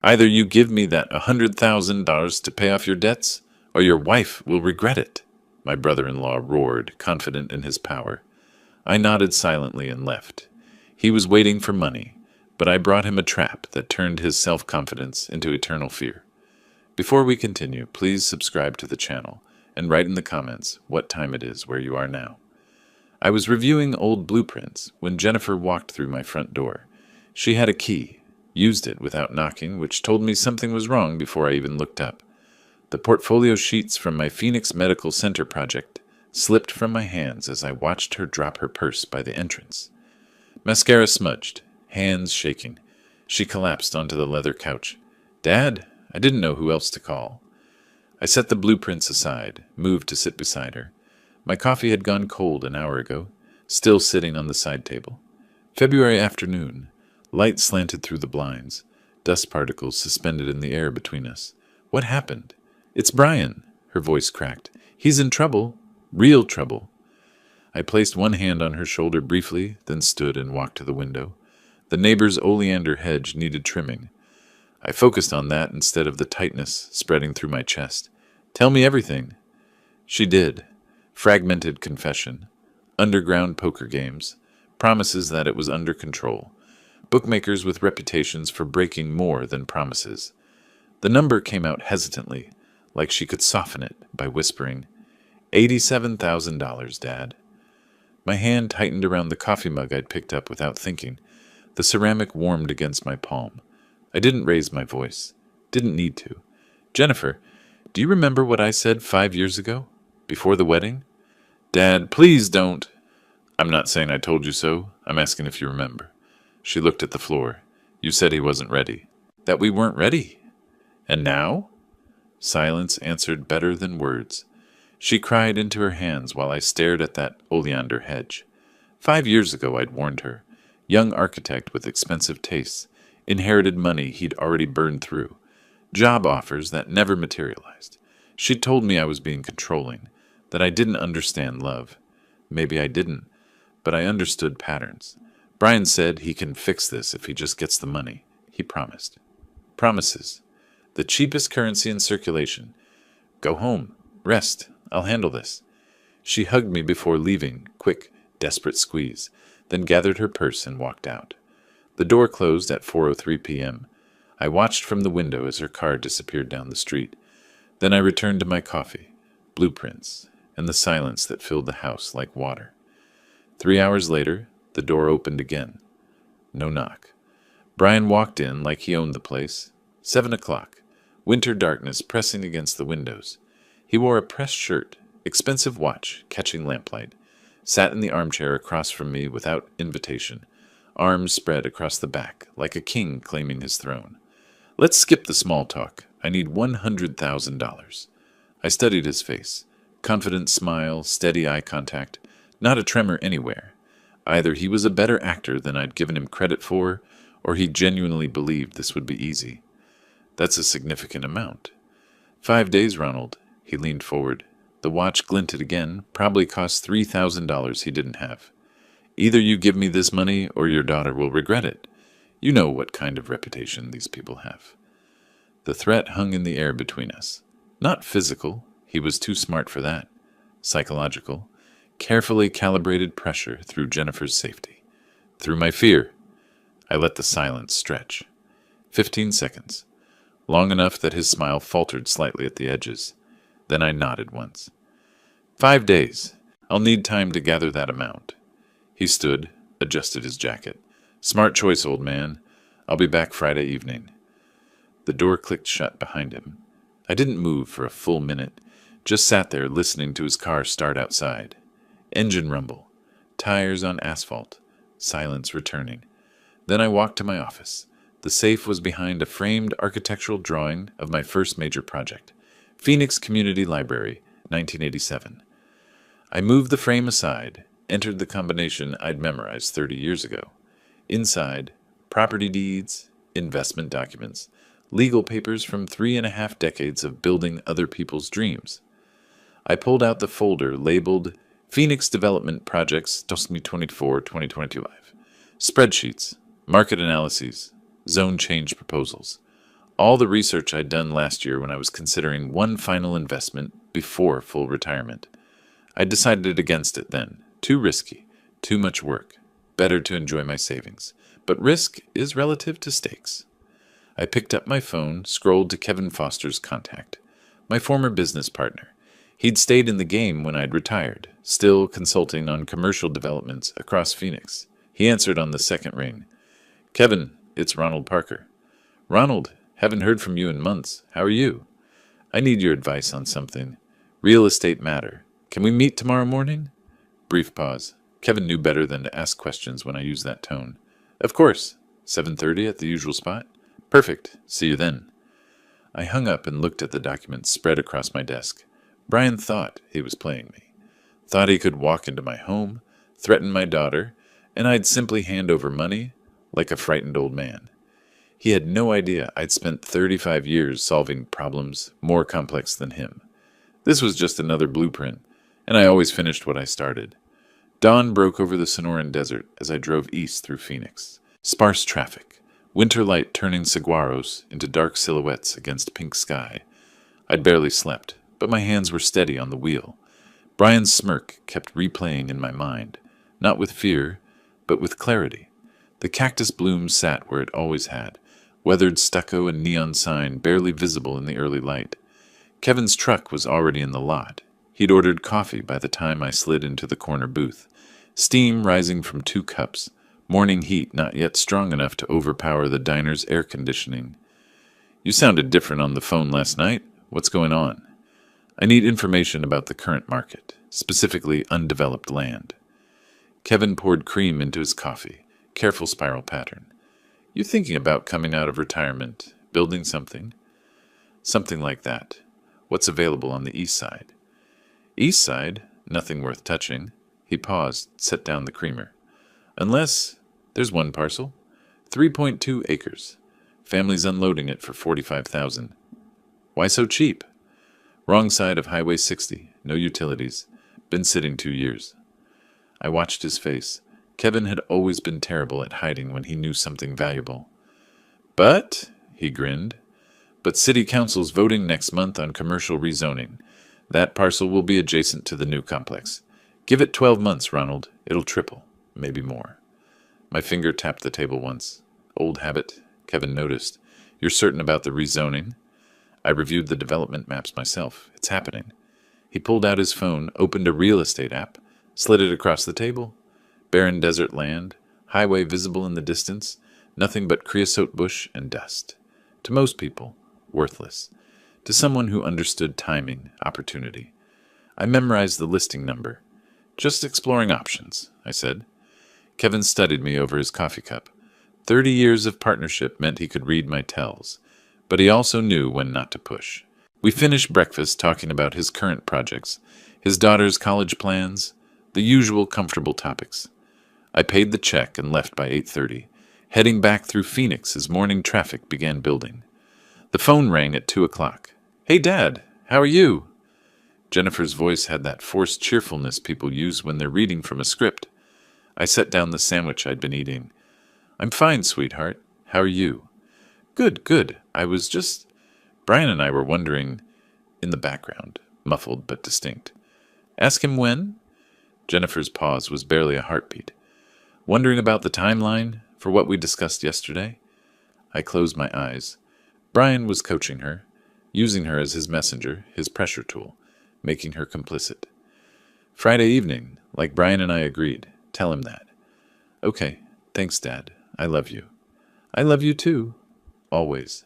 Either you give me that $100,000 to pay off your debts, or your wife will regret it, my brother-in-law roared, confident in his power. I nodded silently and left. He was waiting for money, but I brought him a trap that turned his self-confidence into eternal fear. Before we continue, please subscribe to the channel and write in the comments what time it is where you are now. I was reviewing old blueprints when Jennifer walked through my front door. She had a key, used it without knocking, which told me something was wrong before I even looked up. The portfolio sheets from my Phoenix Medical Center project slipped from my hands as I watched her drop her purse by the entrance. Mascara smudged, hands shaking. She collapsed onto the leather couch. "Dad?" I didn't know who else to call. I set the blueprints aside, moved to sit beside her. My coffee had gone cold an hour ago, still sitting on the side table. February afternoon. Light slanted through the blinds, dust particles suspended in the air between us. What happened? "It's Brian," her voice cracked. "He's in trouble. Real trouble." I placed one hand on her shoulder briefly, then stood and walked to the window. The neighbor's oleander hedge needed trimming. I focused on that instead of the tightness spreading through my chest. "Tell me everything." She did. Fragmented confession. Underground poker games. Promises that it was under control. Bookmakers with reputations for breaking more than promises. The number came out hesitantly, like she could soften it by whispering, $87,000, Dad. My hand tightened around the coffee mug I'd picked up without thinking. The ceramic warmed against my palm. I didn't raise my voice. Didn't need to. "Jennifer, do you remember what I said 5 years ago? Before the wedding?" "Dad, please don't." "I'm not saying I told you so. I'm asking if you remember." She looked at the floor. "You said he wasn't ready." "That we weren't ready." "And now?" Silence answered better than words. She cried into her hands while I stared at that oleander hedge. 5 years ago I'd warned her. Young architect with expensive tastes. Inherited money he'd already burned through. Job offers that never materialized. She'd told me I was being controlling, that I didn't understand love. Maybe I didn't, but I understood patterns. Brian said he can fix this if he just gets the money. He promised. Promises. The cheapest currency in circulation. "Go home. Rest. I'll handle this." She hugged me before leaving, quick, desperate squeeze, then gathered her purse and walked out. The door closed at 4:03 p.m. I watched from the window as her car disappeared down the street. Then I returned to my coffee, blueprints, and the silence that filled the house like water. 3 hours later, the door opened again. No knock. Brian walked in like he owned the place. 7 o'clock. Winter darkness pressing against the windows. He wore a pressed shirt, expensive watch, catching lamplight. Sat in the armchair across from me without invitation. Arms spread across the back, like a king claiming his throne. "Let's skip the small talk. I need $100,000. I studied his face. Confident smile, steady eye contact. Not a tremor anywhere. Either he was a better actor than I'd given him credit for, or he genuinely believed this would be easy. That's a significant amount. 5 days, Ronald. He leaned forward. The watch glinted again, probably cost $3,000 he didn't have. "Either you give me this money or your daughter will regret it. You know what kind of reputation these people have." The threat hung in the air between us. Not physical, he was too smart for that. Psychological, carefully calibrated pressure through Jennifer's safety. Through my fear. I let the silence stretch. 15 seconds. Long enough that his smile faltered slightly at the edges. Then I nodded once. 5 days. I'll need time to gather that amount. He stood, adjusted his jacket. "Smart choice, old man. I'll be back Friday evening." The door clicked shut behind him. I didn't move for a full minute, just sat there listening to his car start outside. Engine rumble. Tires on asphalt. Silence returning. Then I walked to my office. The safe was behind a framed architectural drawing of my first major project. Phoenix Community Library, 1987. I moved the frame aside, entered the combination I'd memorized 30 years ago. Inside, property deeds, investment documents, legal papers from 3.5 decades of building other people's dreams. I pulled out the folder labeled Phoenix Development Projects 2024-2025. Spreadsheets, market analyses, zone change proposals. All the research I'd done last year when I was considering one final investment before full retirement. I decided against it then. Too risky, too much work. Better to enjoy my savings. But risk is relative to stakes. I picked up my phone, scrolled to Kevin Foster's contact, my former business partner. He'd stayed in the game when I'd retired, still consulting on commercial developments across Phoenix. He answered on the second ring. "Kevin, it's Ronald Parker." "Ronald, haven't heard from you in months. How are you?" "I need your advice on something. Real estate matter. Can we meet tomorrow morning?" Brief pause. Kevin knew better than to ask questions when I used that tone. "Of course. 7:30 at the usual spot?" "Perfect. See you then." I hung up and looked at the documents spread across my desk. Brian thought he was playing me. Thought he could walk into my home, threaten my daughter, and I'd simply hand over money like a frightened old man. He had no idea I'd spent 35 years solving problems more complex than him. This was just another blueprint, and I always finished what I started. Dawn broke over the Sonoran Desert as I drove east through Phoenix. Sparse traffic, winter light turning saguaros into dark silhouettes against pink sky. I'd barely slept, but my hands were steady on the wheel. Brian's smirk kept replaying in my mind, not with fear, but with clarity. The cactus bloom sat where it always had, weathered stucco and neon sign barely visible in the early light. Kevin's truck was already in the lot. He'd ordered coffee by the time I slid into the corner booth. Steam rising from 2 cups, morning heat not yet strong enough to overpower the diner's air conditioning. "You sounded different on the phone last night. What's going on?" "I need information about the current market, specifically undeveloped land." Kevin poured cream into his coffee, careful spiral pattern. "You thinking about coming out of retirement, building something?" "Something like that. What's available on the east side?" "East side? Nothing worth touching." He paused, set down the creamer. "Unless there's one parcel. 3.2 acres. Family's unloading it for $45,000. "Why so cheap?" "Wrong side of Highway 60. No utilities. Been sitting 2 years." I watched his face. Kevin had always been terrible at hiding when he knew something valuable. "But," he grinned, "but city council's voting next month on commercial rezoning. That parcel will be adjacent to the new complex. Give it 12 months, Ronald. It'll triple, maybe more." My finger tapped the table once. "Old habit," Kevin noticed. "You're certain about the rezoning?" I reviewed the development maps myself. It's happening. He pulled out his phone, opened a real estate app, slid it across the table. Barren desert land, highway visible in the distance, nothing but creosote bush and dust. To most people, worthless. To someone who understood timing, opportunity. I memorized the listing number. "Just exploring options," I said. Kevin studied me over his coffee cup. 30 years of partnership meant he could read my tells, but he also knew when not to push. We finished breakfast talking about his current projects, his daughter's college plans, the usual comfortable topics. I paid the check and left by 8:30, heading back through Phoenix as morning traffic began building. The phone rang at 2 o'clock. "Hey, Dad, how are you?" Jennifer's voice had that forced cheerfulness people use when they're reading from a script. I set down the sandwich I'd been eating. "I'm fine, sweetheart. How are you?" "Good, good. I was just—" Brian and I were wondering, in the background, muffled but distinct. "Ask him when?" Jennifer's pause was barely a heartbeat. "Wondering about the timeline for what we discussed yesterday?" I closed my eyes. Brian was coaching her, using her as his messenger, his pressure tool, making her complicit. "Friday evening, like Brian and I agreed. Tell him that." "Okay. Thanks, Dad. I love you." "I love you too. Always."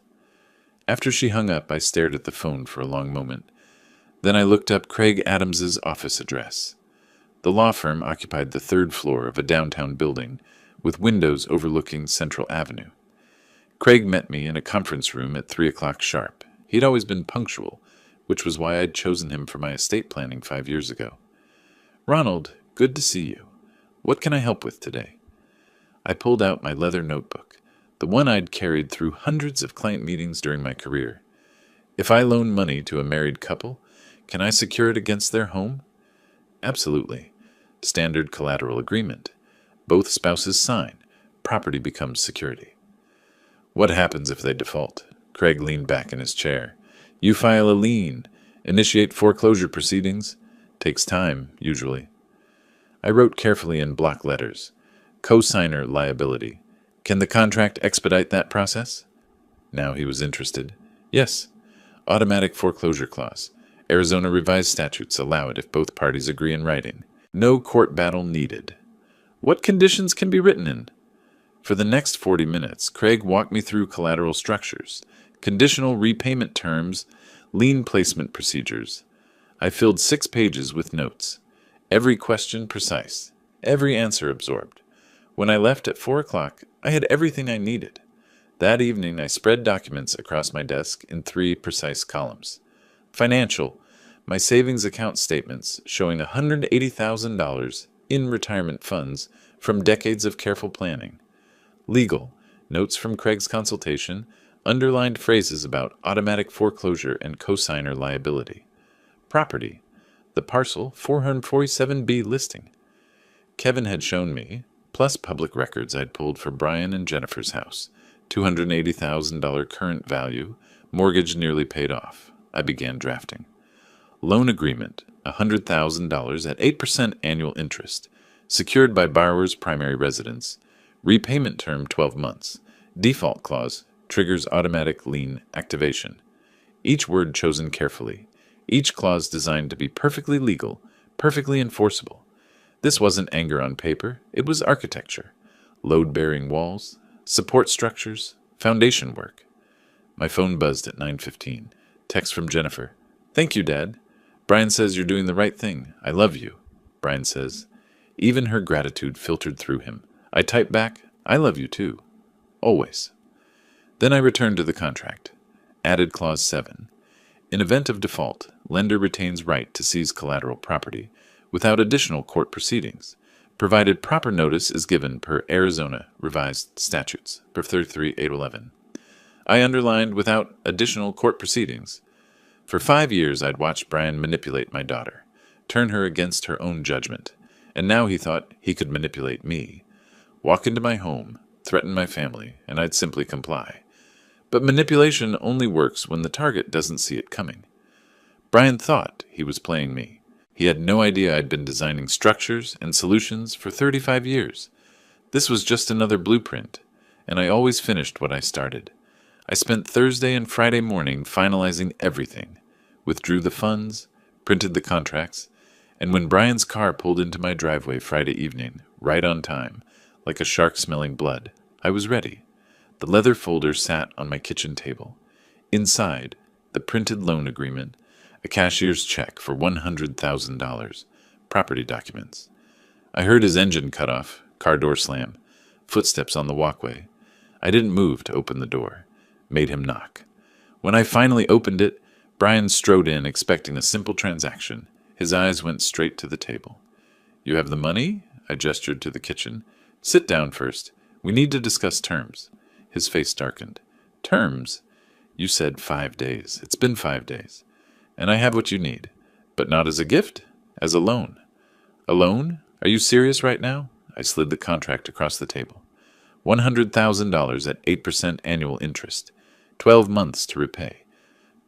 After she hung up, I stared at the phone for a long moment. Then I looked up Craig Adams's office address. The law firm occupied the 3rd floor of a downtown building, with windows overlooking Central Avenue. Craig met me in a conference room at 3 o'clock sharp. He'd always been punctual, which was why I'd chosen him for my estate planning 5 years ago. "Ronald, good to see you. What can I help with today?" I pulled out my leather notebook, the one I'd carried through hundreds of client meetings during my career. "If I loan money to a married couple, can I secure it against their home?" "Absolutely. Standard collateral agreement. Both spouses sign. Property becomes security." "What happens if they default?" Craig leaned back in his chair. You file a lien, initiate foreclosure proceedings. Takes time, usually. I wrote carefully in block letters. Co-signer liability. Can the contract expedite that process? Now he was interested. Yes. Automatic foreclosure clause. Arizona revised statutes allow it if both parties agree in writing. No court battle needed. What conditions can be written in? For the next 40 minutes, Craig walked me through collateral structures, conditional repayment terms, lien placement procedures. I filled 6 pages with notes. Every question precise, every answer absorbed. When I left at 4 o'clock, I had everything I needed. That evening, I spread documents across my desk in 3 precise columns. Financial, my savings account statements showing $180,000 in retirement funds from decades of careful planning. Legal, notes from Craig's consultation, underlined phrases about automatic foreclosure and cosigner liability. Property, the parcel 447B listing. Kevin had shown me, plus public records I'd pulled for Brian and Jennifer's house, $280,000 current value, mortgage nearly paid off. I began drafting. Loan agreement, $100,000 at 8% annual interest, secured by borrower's primary residence. Repayment term 12 months. Default clause triggers automatic lien activation. Each word chosen carefully. Each clause designed to be perfectly legal, perfectly enforceable. This wasn't anger on paper, it was architecture. Load-bearing walls, support structures, foundation work. My phone buzzed at 9:15. Text from Jennifer. Thank you, Dad. Brian says you're doing the right thing. I love you. Brian says. Even her gratitude filtered through him. I typed back, I love you too. Always. Then I returned to the contract. Added clause 7. In event of default, lender retains right to seize collateral property without additional court proceedings, provided proper notice is given per Arizona revised statutes, per 33-811. I underlined without additional court proceedings. For 5 years I'd watched Brian manipulate my daughter, turn her against her own judgment, and now he thought he could manipulate me. Walk into my home, threaten my family, and I'd simply comply. But manipulation only works when the target doesn't see it coming. Brian thought he was playing me. He had no idea I'd been designing structures and solutions for 35 years. This was just another blueprint, and I always finished what I started. I spent Thursday and Friday morning finalizing everything, withdrew the funds, printed the contracts, and when Brian's car pulled into my driveway Friday evening, right on time, like a shark smelling blood, I was ready. The leather folder sat on my kitchen table. Inside, the printed loan agreement, a cashier's check for $100,000, property documents. I heard his engine cut off, car door slam, footsteps on the walkway. I didn't move to open the door. Made him knock. When I finally opened it, Brian strode in expecting a simple transaction. His eyes went straight to the table. You have the money? I gestured to the kitchen. Sit down first. We need to discuss terms. His face darkened. Terms? You said 5 days. It's been 5 days. And I have what you need. But not as a gift, as a loan. A loan? Are you serious right now? I slid the contract across the table. $100,000 at 8% annual interest. 12 months to repay.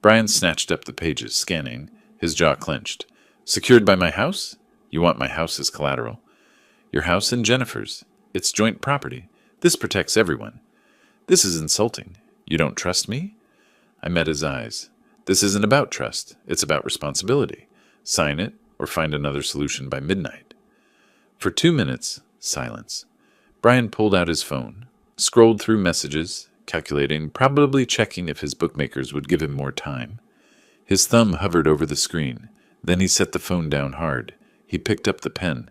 Brian snatched up the pages, scanning. His jaw clenched. Secured by my house? You want my house as collateral. Your house and Jennifer's. It's joint property. This protects everyone. This is insulting. You don't trust me? I met his eyes. This isn't about trust. It's about responsibility. Sign it or find another solution by midnight. For 2 minutes, silence. Brian pulled out his phone, scrolled through messages, calculating, probably checking if his bookmakers would give him more time. His thumb hovered over the screen. Then he set the phone down hard. He picked up the pen.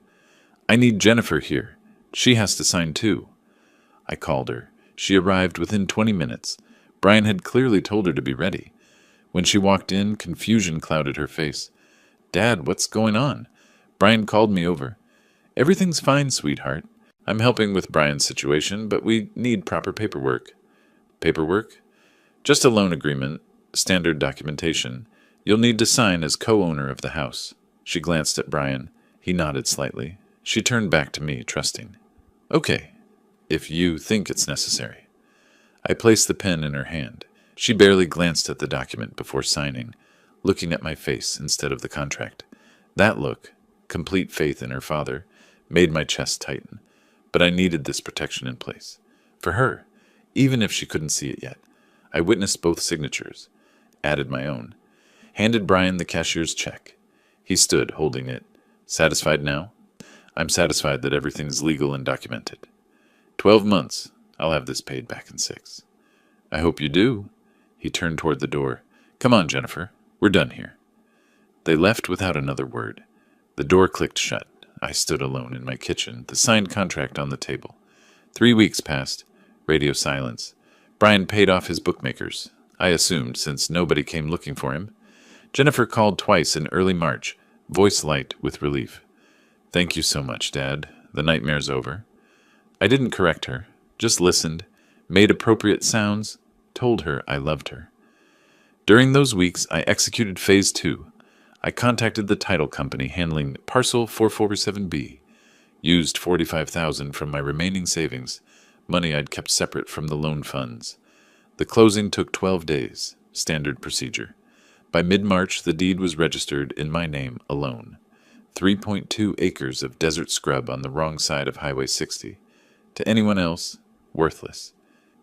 I need Jennifer here. She has to sign too. I called her. She arrived within 20 minutes. Brian had clearly told her to be ready. When she walked in, confusion clouded her face. Dad, what's going on? Brian called me over. Everything's fine, sweetheart. I'm helping with Brian's situation, but we need proper paperwork. Paperwork? Just a loan agreement, standard documentation. You'll need to sign as co-owner of the house. She glanced at Brian. He nodded slightly. She turned back to me, trusting. Okay, if you think it's necessary. I placed the pen in her hand. She barely glanced at the document before signing, looking at my face instead of the contract. That look, complete faith in her father, made my chest tighten. But I needed this protection in place. For her, even if she couldn't see it yet. I witnessed both signatures, added my own, handed Brian the cashier's check. He stood, holding it. Satisfied now? I'm satisfied that everything's legal and documented. 12 months. I'll have this paid back in 6. I hope you do. He turned toward the door. Come on, Jennifer. We're done here. They left without another word. The door clicked shut. I stood alone in my kitchen, the signed contract on the table. 3 weeks passed. Radio silence. Brian paid off his bookmakers, I assumed, since nobody came looking for him. Jennifer called twice in early March, voice light with relief. Thank you so much, Dad. The nightmare's over. I didn't correct her, just listened, made appropriate sounds, told her I loved her. During those weeks, I executed Phase 2. I contacted the title company handling Parcel 447B, used $45,000 from my remaining savings, money I'd kept separate from the loan funds. The closing took 12 days, standard procedure. By mid-March, the deed was registered in my name alone. 3.2 acres of desert scrub on the wrong side of Highway 60. To anyone else, worthless.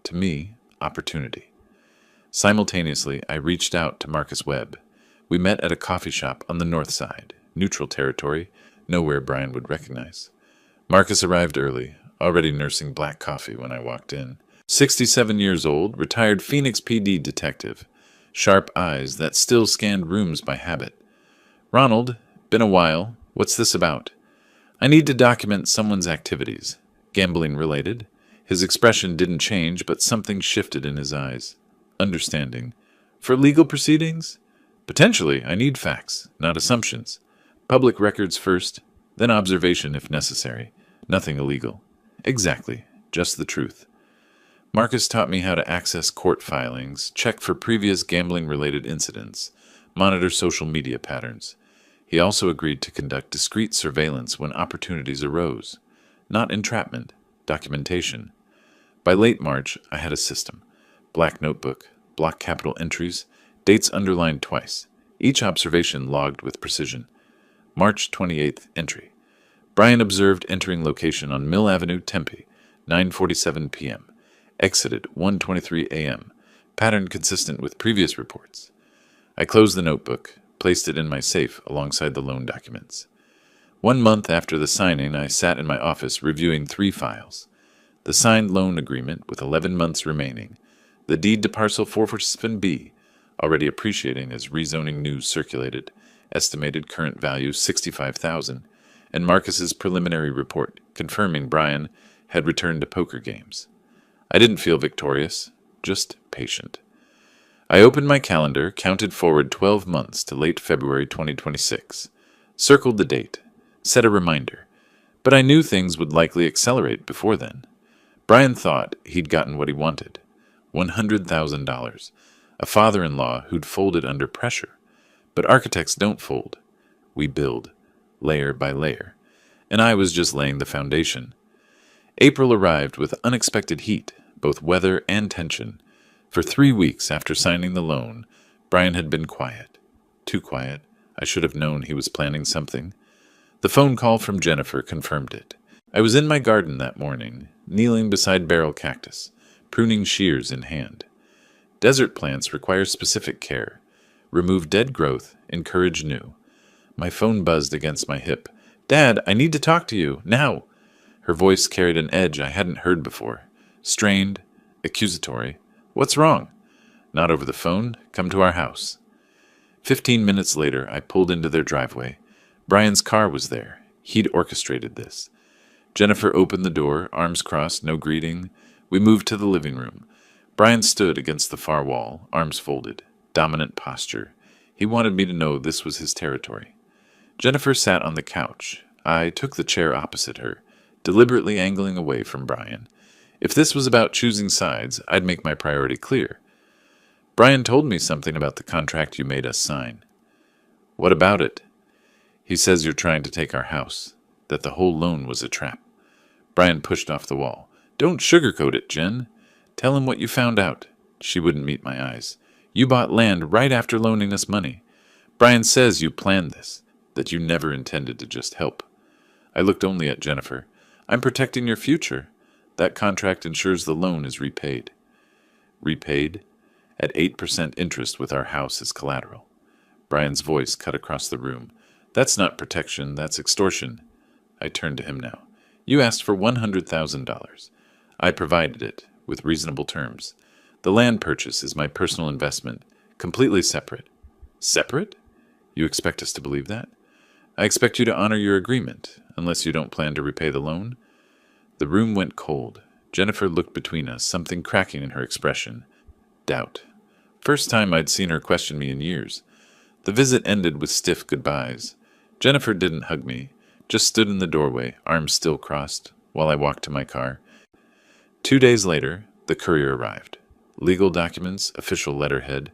To me, opportunity. Simultaneously, I reached out to Marcus Webb. We met at a coffee shop on the north side, neutral territory, nowhere Brian would recognize. Marcus arrived early, already nursing black coffee when I walked in. 67 years old, retired Phoenix PD detective. Sharp eyes that still scanned rooms by habit. Ronald, been a while. What's this about? I need to document someone's activities. Gambling related. His expression didn't change, but something shifted in his eyes. Understanding. For legal proceedings? Potentially, I need facts, not assumptions. Public records first, then observation if necessary. Nothing illegal. Exactly, just the truth. Marcus taught me how to access court filings, check for previous gambling-related incidents, monitor social media patterns. He also agreed to conduct discreet surveillance when opportunities arose. Not entrapment, documentation. By late March, I had a system. Black notebook, block capital entries, dates underlined twice, each observation logged with precision. March 28th entry. Brian observed entering location on Mill Avenue, Tempe, 9:47 p.m. Exited 1:23 a.m. Pattern consistent with previous reports. I closed the notebook, placed it in my safe alongside the loan documents. 1 month after the signing, I sat in my office reviewing 3 files. The signed loan agreement with 11 months remaining, the deed to Parcel 447B, already appreciating as rezoning news circulated, estimated current value $65,000, and Marcus's preliminary report confirming Brian had returned to poker games. I didn't feel victorious, just patient. I opened my calendar, counted forward 12 months to late February 2026, circled the date, set a reminder, but I knew things would likely accelerate before then. Brian thought he'd gotten what he wanted, $100,000, a father-in-law who'd folded under pressure. But architects don't fold. We build, layer by layer, and I was just laying the foundation. April arrived with unexpected heat, both weather and tension. For 3 weeks after signing the loan, Brian had been quiet. Too quiet. I should have known he was planning something. The phone call from Jennifer confirmed it. I was in my garden that morning, kneeling beside barrel cactus, pruning shears in hand. Desert plants require specific care. Remove dead growth, encourage new. My phone buzzed against my hip. Dad, I need to talk to you, now. Her voice carried an edge I hadn't heard before. Strained, accusatory. What's wrong? Not over the phone. Come to our house. 15 minutes later, I pulled into their driveway. Brian's car was there. He'd orchestrated this. Jennifer opened the door, arms crossed, no greeting. We moved to the living room. Brian stood against the far wall, arms folded, dominant posture. He wanted me to know this was his territory. Jennifer sat on the couch. I took the chair opposite her, deliberately angling away from Brian. If this was about choosing sides, I'd make my priority clear. Brian told me something about the contract you made us sign. What about it? He says you're trying to take our house, that the whole loan was a trap. Brian pushed off the wall. Don't sugarcoat it, Jen. Tell him what you found out. She wouldn't meet my eyes. You bought land right after loaning us money. Brian says you planned this, that you never intended to just help. I looked only at Jennifer. I'm protecting your future. That contract ensures the loan is repaid. Repaid? At 8% interest with our house as collateral. Brian's voice cut across the room. That's not protection, that's extortion. I turned to him now. You asked for $100,000. I provided it, with reasonable terms. The land purchase is my personal investment, completely separate. Separate? You expect us to believe that? I expect you to honor your agreement, unless you don't plan to repay the loan. The room went cold. Jennifer looked between us, something cracking in her expression. Doubt. First time I'd seen her question me in years. The visit ended with stiff goodbyes. Jennifer didn't hug me, just stood in the doorway, arms still crossed, while I walked to my car. 2 days later, the courier arrived. Legal documents, official letterhead,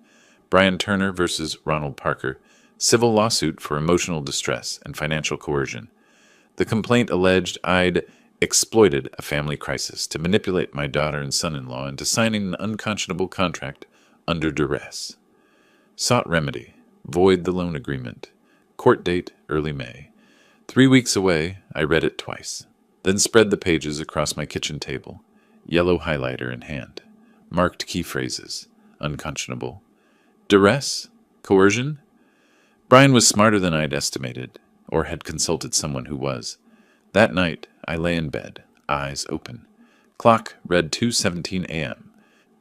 Brian Turner versus Ronald Parker, civil lawsuit for emotional distress and financial coercion. The complaint alleged I'd exploited a family crisis to manipulate my daughter and son-in-law into signing an unconscionable contract under duress. Sought remedy, void the loan agreement. Court date, early May. 3 weeks away, I read it twice, then spread the pages across my kitchen table, yellow highlighter in hand. Marked key phrases. Unconscionable. Duress? Coercion? Brian was smarter than I'd estimated, or had consulted someone who was. That night, I lay in bed, eyes open. Clock read 2:17 a.m.,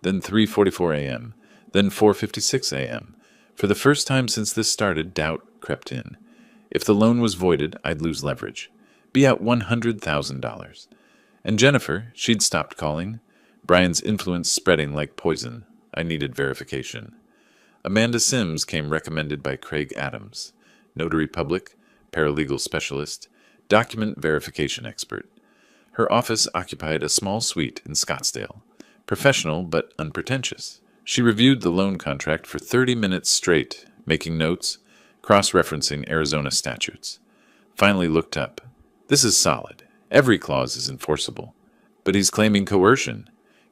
then 3:44 a.m., then 4:56 a.m. For the first time since this started, doubt crept in. If the loan was voided, I'd lose leverage. Be out $100,000. And Jennifer, she'd stopped calling. Brian's influence spreading like poison. I needed verification. Amanda Sims came recommended by Craig Adams, notary public, paralegal specialist, document verification expert. Her office occupied a small suite in Scottsdale. Professional but unpretentious. She reviewed the loan contract for 30 minutes straight, making notes, cross-referencing Arizona statutes. Finally looked up. This is solid. Every clause is enforceable. But he's claiming coercion.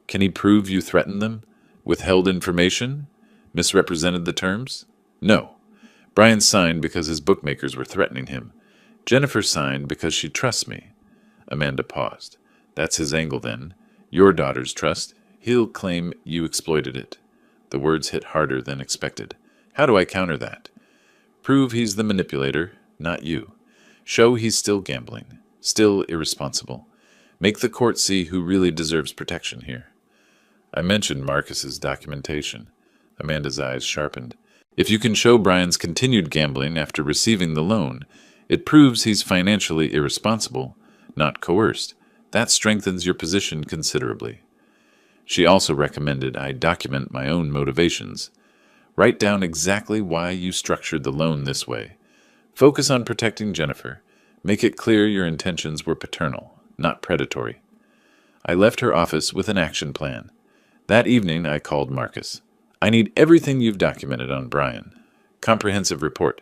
Can he prove you threatened them? Withheld information? Misrepresented the terms? No. Brian signed because his bookmakers were threatening him. Jennifer signed because she trusts me. Amanda paused. That's his angle then. Your daughter's trust. He'll claim you exploited it. The words hit harder than expected. How do I counter that? Prove he's the manipulator, not you. Show he's still gambling, still irresponsible. Make the court see who really deserves protection here. I mentioned Marcus's documentation. Amanda's eyes sharpened. If you can show Brian's continued gambling after receiving the loan, it proves he's financially irresponsible, not coerced. That strengthens your position considerably. She also recommended I document my own motivations. Write down exactly why you structured the loan this way. Focus on protecting Jennifer. Make it clear your intentions were paternal, not predatory. I left her office with an action plan. That evening, I called Marcus. I need everything you've documented on Brian. Comprehensive report.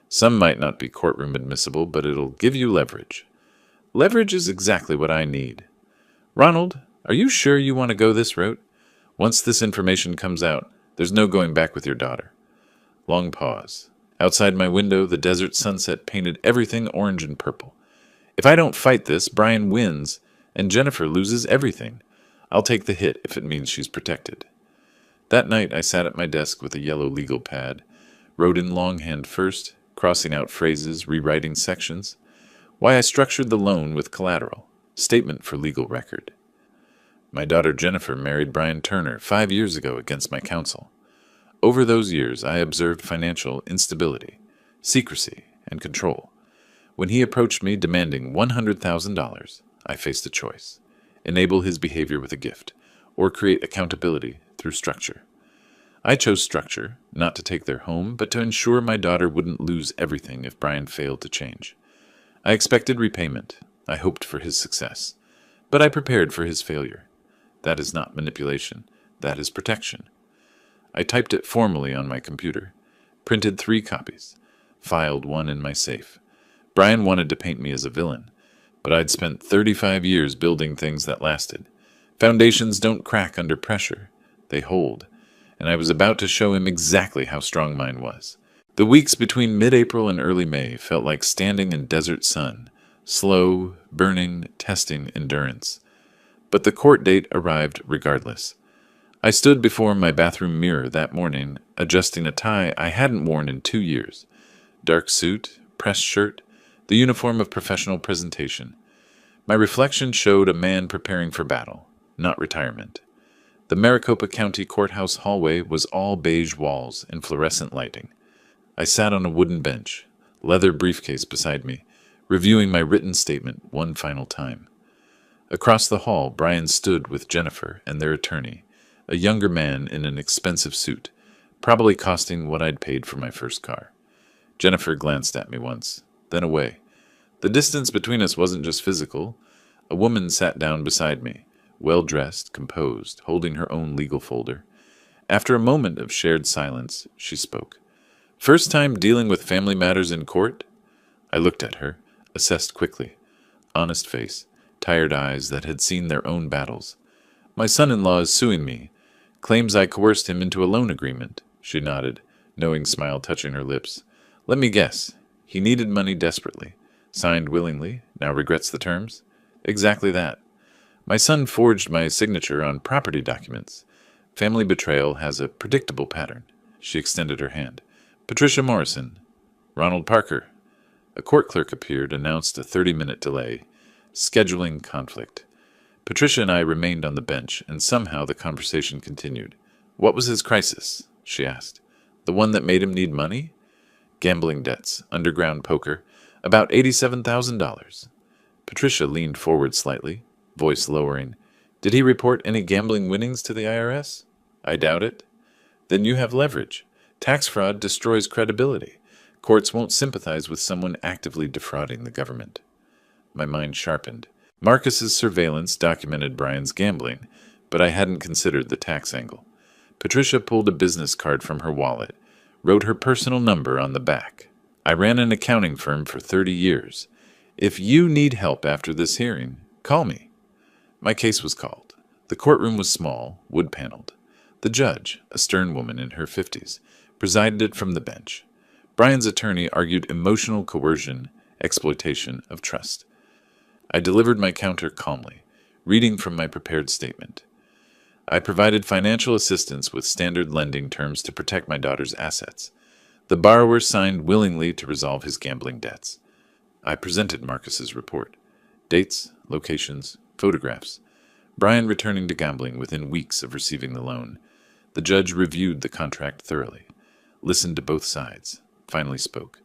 Some might not be courtroom admissible, but it'll give you leverage. Leverage is exactly what I need. Ronald, are you sure you want to go this route? Once this information comes out, there's no going back with your daughter. Long pause. Outside my window, the desert sunset painted everything orange and purple. If I don't fight this, Brian wins, and Jennifer loses everything. I'll take the hit if it means she's protected. That night, I sat at my desk with a yellow legal pad, wrote in longhand first, crossing out phrases, rewriting sections. Why I structured the loan with collateral. Statement for legal record. My daughter Jennifer married Brian Turner 5 years ago against my counsel. Over those years, I observed financial instability, secrecy, and control. When he approached me demanding $100,000, I faced a choice. Enable his behavior with a gift, or create accountability through structure. I chose structure, not to take their home, but to ensure my daughter wouldn't lose everything if Brian failed to change. I expected repayment. I hoped for his success. But I prepared for his failure. That is not manipulation. That is protection. I typed it formally on my computer, printed 3 copies, filed one in my safe. Brian wanted to paint me as a villain, but I'd spent 35 years building things that lasted. Foundations don't crack under pressure. They hold, and I was about to show him exactly how strong mine was. The weeks between mid-April and early May felt like standing in desert sun, slow, burning, testing endurance. But the court date arrived regardless. I stood before my bathroom mirror that morning, adjusting a tie I hadn't worn in 2 years. Dark suit, pressed shirt, the uniform of professional presentation. My reflection showed a man preparing for battle, not retirement. The Maricopa County Courthouse hallway was all beige walls and fluorescent lighting. I sat on a wooden bench, leather briefcase beside me, reviewing my written statement one final time. Across the hall, Brian stood with Jennifer and their attorney, a younger man in an expensive suit, probably costing what I'd paid for my first car. Jennifer glanced at me once, then away. The distance between us wasn't just physical. A woman sat down beside me, well-dressed, composed, holding her own legal folder. After a moment of shared silence, she spoke. "First time dealing with family matters in court?" I looked at her, assessed quickly. Honest face, tired eyes that had seen their own battles. "My son-in-law is suing me. Claims I coerced him into a loan agreement." She nodded, knowing smile touching her lips. "Let me guess. He needed money desperately. Signed willingly, now regrets the terms?" "Exactly that. My son forged my signature on property documents. Family betrayal has a predictable pattern." She extended her hand. "Patricia Morrison. Ronald Parker." A court clerk appeared, announced a 30-minute delay. Scheduling conflict. Patricia and I remained on the bench, and somehow the conversation continued. "What was his crisis?" she asked. "The one that made him need money?" "Gambling debts, underground poker, about $87,000. Patricia leaned forward slightly, voice lowering. "Did he report any gambling winnings to the IRS?" "I doubt it." "Then you have leverage. Tax fraud destroys credibility. Courts won't sympathize with someone actively defrauding the government." My mind sharpened. Marcus's surveillance documented Brian's gambling, but I hadn't considered the tax angle. Patricia pulled a business card from her wallet, wrote her personal number on the back. "I ran an accounting firm for 30 years. If you need help after this hearing, call me." My case was called. The courtroom was small, wood-paneled. The judge, a stern woman in her 50s, presided it from the bench. Brian's attorney argued emotional coercion, exploitation of trust. I delivered my counter calmly, reading from my prepared statement. I provided financial assistance with standard lending terms to protect my daughter's assets. The borrower signed willingly to resolve his gambling debts. I presented Marcus's report. Dates, locations, photographs. Brian returning to gambling within weeks of receiving the loan. The judge reviewed the contract thoroughly, listened to both sides, finally spoke.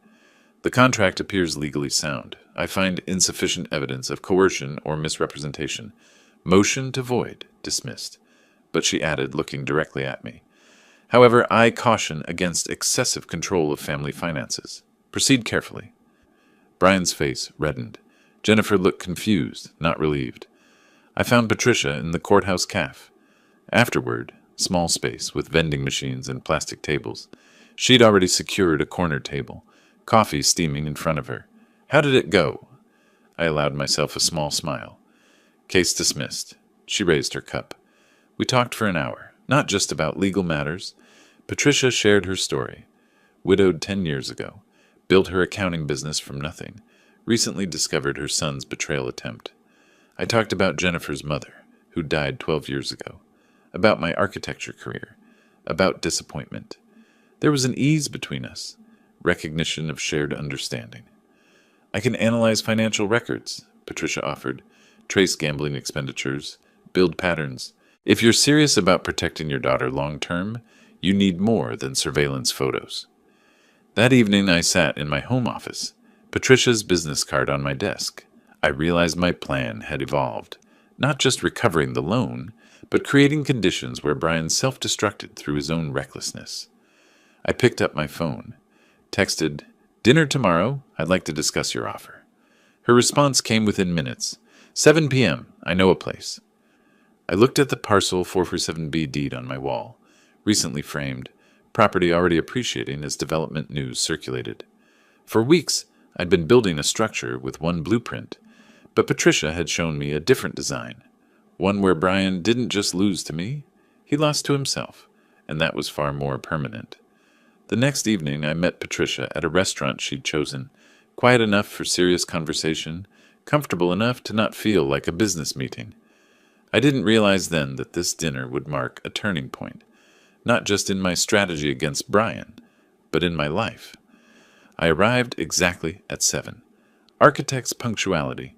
"The contract appears legally sound. I find insufficient evidence of coercion or misrepresentation. Motion to void, dismissed." But she added, looking directly at me. "However, I caution against excessive control of family finances. Proceed carefully." Brian's face reddened. Jennifer looked confused, not relieved. I found Patricia in the courthouse cafe. Afterward, small space with vending machines and plastic tables. She'd already secured a corner table, coffee steaming in front of her. "How did it go?" I allowed myself a small smile. "Case dismissed." She raised her cup. We talked for an hour, not just about legal matters. Patricia shared her story. Widowed 10 years ago, built her accounting business from nothing, recently discovered her son's betrayal attempt. I talked about Jennifer's mother, who died 12 years ago, about my architecture career, about disappointment. There was an ease between us, recognition of shared understanding. "I can analyze financial records," Patricia offered, "trace gambling expenditures, build patterns. If you're serious about protecting your daughter long-term, you need more than surveillance photos." That evening I sat in my home office, Patricia's business card on my desk. I realized my plan had evolved, not just recovering the loan, but creating conditions where Brian self-destructed through his own recklessness. I picked up my phone, texted, "Dinner tomorrow, I'd like to discuss your offer." Her response came within minutes. 7 p.m., I know a place. I looked at the parcel 447B deed on my wall, recently framed, property already appreciating as development news circulated. For weeks, I'd been building a structure with one blueprint, but Patricia had shown me a different design, one where Brian didn't just lose to me, He lost to himself, and that was far more permanent. The next evening I met Patricia at a restaurant she'd chosen, quiet enough for serious conversation, comfortable enough to not feel like a business meeting. I didn't realize then that this dinner would mark a turning point, not just in my strategy against Brian, but in my life. I arrived exactly at 7. Architect's punctuality.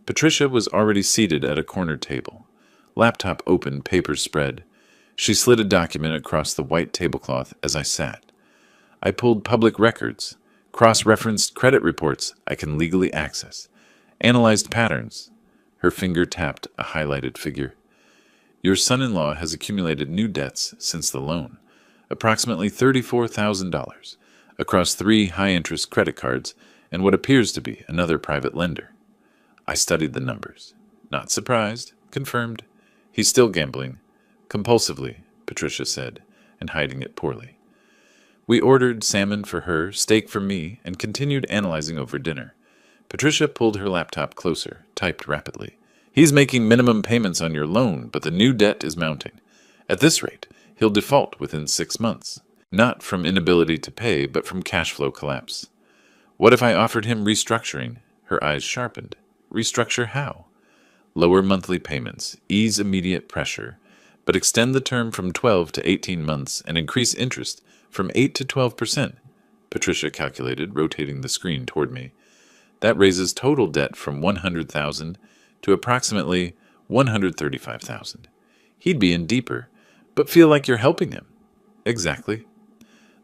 Patricia was already seated at a corner table. Laptop open, papers spread. She slid a document across the white tablecloth as I sat. I pulled public records, cross-referenced credit reports I can legally access, analyzed patterns. Her finger tapped a highlighted figure. Your son-in-law has accumulated new debts since the loan, approximately $34,000, across 3 high-interest credit cards and what appears to be another private lender. I studied the numbers. Not surprised. Confirmed. He's still gambling. Compulsively, Patricia said, and hiding it poorly. We ordered salmon for her, steak for me, and continued analyzing over dinner. Patricia pulled her laptop closer, typed rapidly. He's making minimum payments on your loan, but the new debt is mounting. At this rate, he'll default within 6 months. Not from inability to pay, but from cash flow collapse. What if I offered him restructuring? Her eyes sharpened. Restructure how? Lower monthly payments, ease immediate pressure, but extend the term from 12 to 18 months and increase interest from 8 to 12%. Patricia calculated, rotating the screen toward me. That raises total debt from $100,000 to approximately $135,000. He'd be in deeper, but feel like you're helping him. Exactly.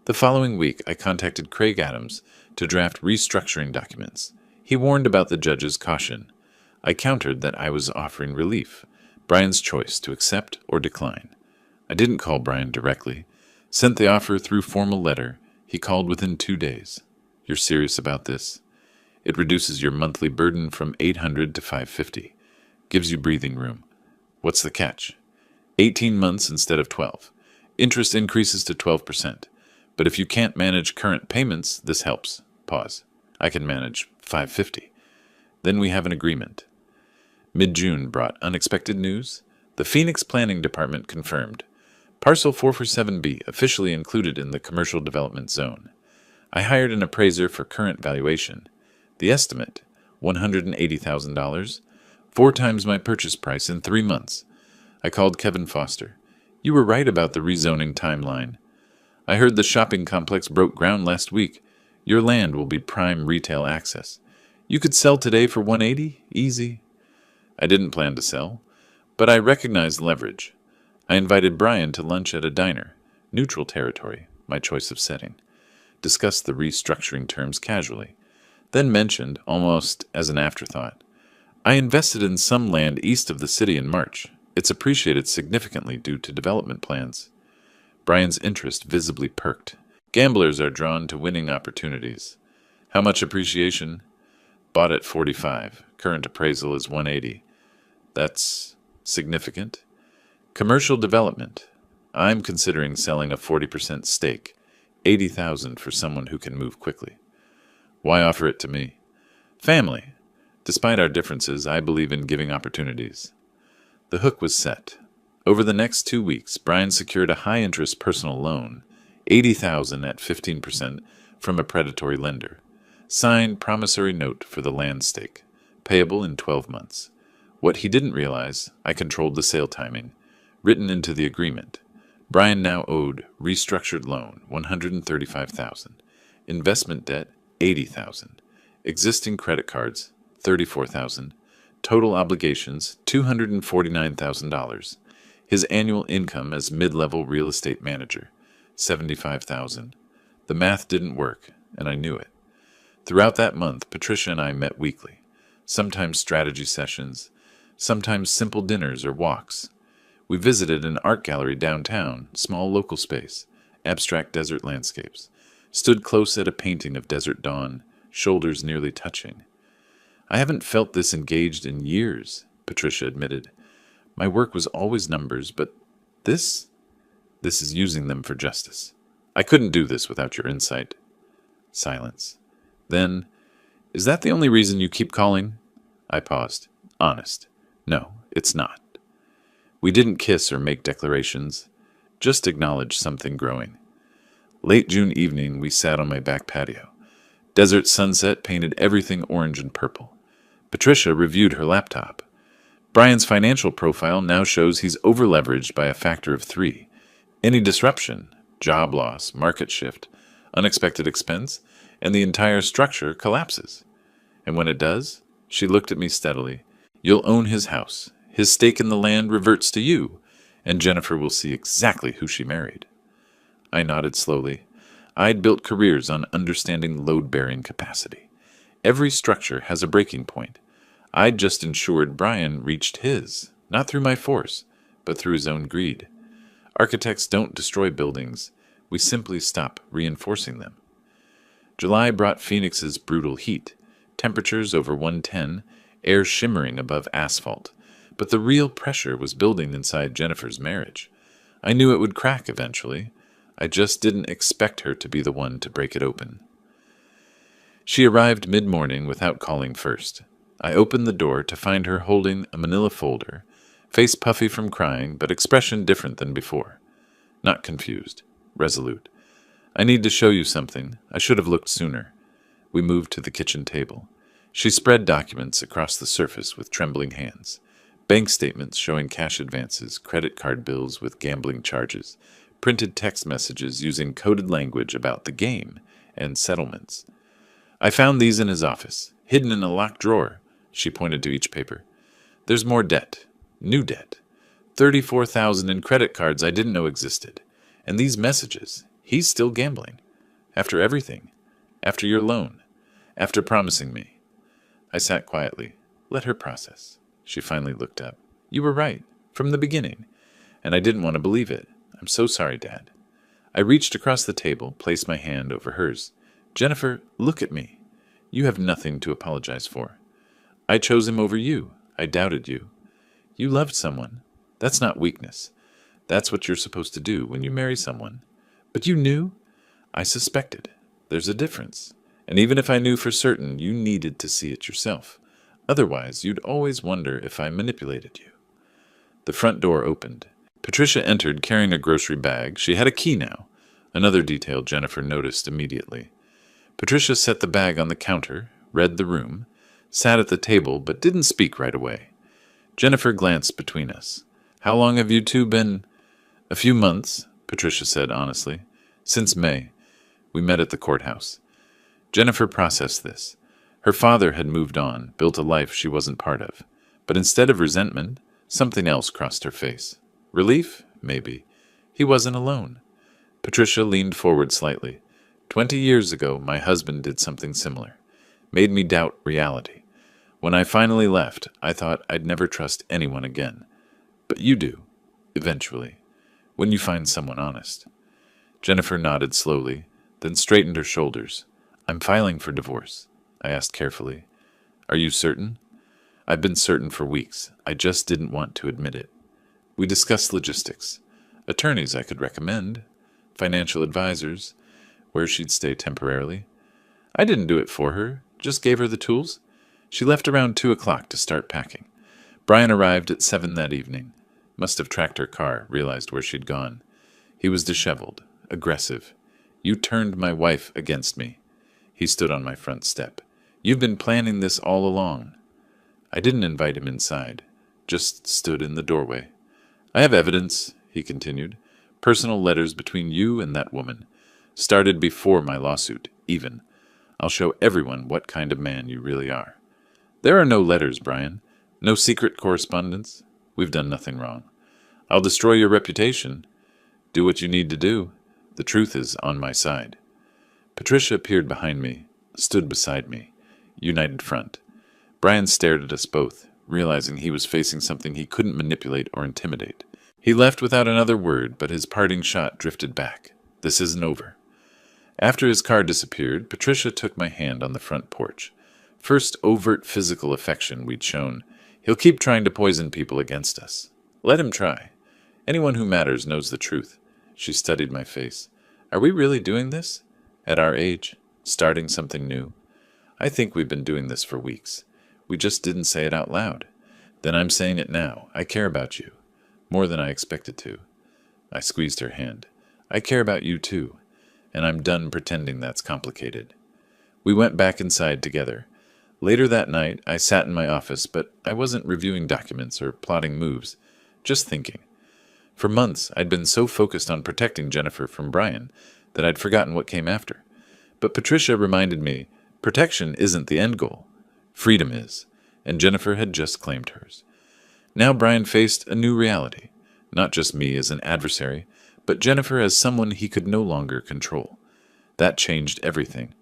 The following week, I contacted Craig Adams to draft restructuring documents. He warned about the judge's caution. I countered that I was offering relief, Brian's choice to accept or decline. I didn't call Brian directly. Sent the offer through formal letter. He called within 2 days. You're serious about this? It reduces your monthly burden from $800 to $550. Gives you breathing room. What's the catch? 18 months instead of 12. Interest increases to 12%. But if you can't manage current payments, this helps. Pause. I can manage $550. Then we have an agreement. Mid-June brought unexpected news. The Phoenix Planning Department confirmed. Parcel 447B officially included in the commercial development zone. I hired an appraiser for current valuation. The estimate, $180,000, 4 times my purchase price in 3 months. I called Kevin Foster. You were right about the rezoning timeline. I heard the shopping complex broke ground last week. Your land will be prime retail access. You could sell today for $180? Easy. I didn't plan to sell, but I recognized leverage. I invited Brian to lunch at a diner, neutral territory, my choice of setting. Discussed the restructuring terms casually. Then mentioned, almost as an afterthought, I invested in some land east of the city in March. It's appreciated significantly due to development plans. Brian's interest visibly perked. Gamblers are drawn to winning opportunities. How much appreciation? Bought at 45. Current appraisal is 180. That's significant. Commercial development. I'm considering selling a 40% stake. $80,000 for someone who can move quickly. Why offer it to me? Family. Despite our differences, I believe in giving opportunities. The hook was set. Over the next 2 weeks, Brian secured a high-interest personal loan, $80,000 at 15% from a predatory lender. Signed promissory note for the land stake, payable in 12 months. What he didn't realize, I controlled the sale timing, written into the agreement. Brian now owed restructured loan, $135,000. Investment debt, $80,000. Existing credit cards, $34,000. Total obligations, $249,000. His annual income as mid-level real estate manager, $75,000. The math didn't work, and I knew it. Throughout that month, Patricia and I met weekly, sometimes strategy sessions, sometimes simple dinners or walks. We visited an art gallery downtown, small local space, abstract desert landscapes, stood close at a painting of desert dawn, shoulders nearly touching. I haven't felt this engaged in years, Patricia admitted. My work was always numbers, but this is using them for justice. I couldn't do this without your insight. Silence. Then, is that the only reason you keep calling? I paused. Honest. No, it's not. We didn't kiss or make declarations. just acknowledge something growing. Late June evening, we sat on my back patio. Desert sunset painted everything orange and purple. Patricia reviewed her laptop. Brian's financial profile now shows he's overleveraged by a factor of 3. Any disruption, job loss, market shift, unexpected expense, and the entire structure collapses. And when it does, she looked at me steadily. You'll own his house. His stake in the land reverts to you, and Jennifer will see exactly who she married. I nodded slowly. I'd built careers on understanding load-bearing capacity. Every structure has a breaking point. I'd just ensured Brian reached his, not through my force, but through his own greed. Architects don't destroy buildings. We simply stop reinforcing them. July brought Phoenix's brutal heat. Temperatures over 110, air shimmering above asphalt. But the real pressure was building inside Jennifer's marriage. I knew it would crack eventually. I just didn't expect her to be the one to break it open. She arrived mid-morning without calling first. I opened the door to find her holding a manila folder, face puffy from crying, but expression different than before. Not confused, resolute. I need to show you something. I should have looked sooner. We moved to the kitchen table. She spread documents across the surface with trembling hands. Bank statements showing cash advances, credit card bills with gambling charges, printed text messages using coded language about the game, and settlements. I found these in his office, hidden in a locked drawer. She pointed to each paper. There's more debt. New debt. $34,000 in credit cards I didn't know existed. And these messages. He's still gambling. After everything. After your loan. After promising me. I sat quietly. Let her process. She finally looked up. You were right. From the beginning. And I didn't want to believe it. I'm so sorry, Dad. I reached across the table, placed my hand over hers. Jennifer, look at me. You have nothing to apologize for. I chose him over you. I doubted you. You loved someone. That's not weakness. That's what you're supposed to do when you marry someone. But you knew? I suspected. There's a difference. And even if I knew for certain, you needed to see it yourself. Otherwise, you'd always wonder if I manipulated you. The front door opened. Patricia entered carrying a grocery bag. She had a key now. Another detail Jennifer noticed immediately. Patricia set the bag on the counter, read the room, sat at the table, but didn't speak right away. Jennifer glanced between us. How long have you two been? A few months, Patricia said honestly. Since May. We met at the courthouse. Jennifer processed this. Her father had moved on, built a life she wasn't part of. But instead of resentment, something else crossed her face. Relief? Maybe. He wasn't alone. Patricia leaned forward slightly. 20 years ago, my husband did something similar. Made me doubt reality. When I finally left, I thought I'd never trust anyone again. But you do. Eventually. When you find someone honest. Jennifer nodded slowly, then straightened her shoulders. I'm filing for divorce. I asked carefully. Are you certain? I've been certain for weeks. I just didn't want to admit it. We discussed logistics. Attorneys I could recommend. Financial advisors. Where she'd stay temporarily. I didn't do it for her. Just gave her the tools. She left around 2 o'clock to start packing. Brian arrived at 7 that evening. Must have tracked her car, realized where she'd gone. He was disheveled, aggressive. You turned my wife against me. He stood on my front step. You've been planning this all along. I didn't invite him inside, just stood in the doorway. I have evidence, he continued. Personal letters between you and that woman. Started before my lawsuit, even. I'll show everyone what kind of man you really are. There are no letters, Brian. No secret correspondence. We've done nothing wrong. I'll destroy your reputation. Do what you need to do. The truth is on my side. Patricia appeared behind me, stood beside me. United front. Brian stared at us both, realizing he was facing something he couldn't manipulate or intimidate. He left without another word, but his parting shot drifted back. This isn't over. After his car disappeared, Patricia took my hand on the front porch. First overt physical affection we'd shown. He'll keep trying to poison people against us. Let him try. Anyone who matters knows the truth. She studied my face. Are we really doing this? At our age? Starting something new? I think we've been doing this for weeks. We just didn't say it out loud. Then I'm saying it now. I care about you. More than I expected to. I squeezed her hand. I care about you too, and I'm done pretending that's complicated. We went back inside together. Later that night, I sat in my office, but I wasn't reviewing documents or plotting moves, just thinking. For months, I'd been so focused on protecting Jennifer from Brian that I'd forgotten what came after. But Patricia reminded me, protection isn't the end goal. Freedom is, and Jennifer had just claimed hers. Now Brian faced a new reality, not just me as an adversary, but Jennifer as someone he could no longer control. That changed everything.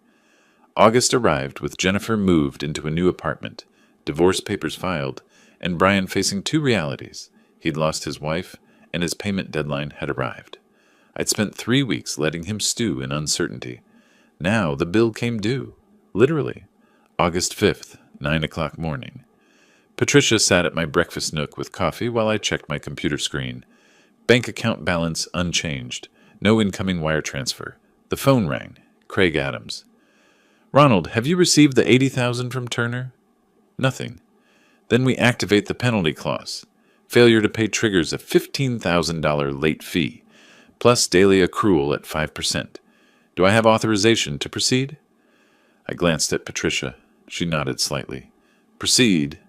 August arrived with Jennifer moved into a new apartment, divorce papers filed, and Brian facing two realities. He'd lost his wife, and his payment deadline had arrived. I'd spent 3 weeks letting him stew in uncertainty. Now the bill came due. Literally. August 5th, 9 o'clock morning. Patricia sat at my breakfast nook with coffee while I checked my computer screen. Bank account balance unchanged. No incoming wire transfer. The phone rang. Craig Adams. Ronald, have you received the $80,000 from Turner? Nothing. Then we activate the penalty clause. Failure to pay triggers a $15,000 late fee, plus daily accrual at 5%. Do I have authorization to proceed? I glanced at Patricia. She nodded slightly. Proceed.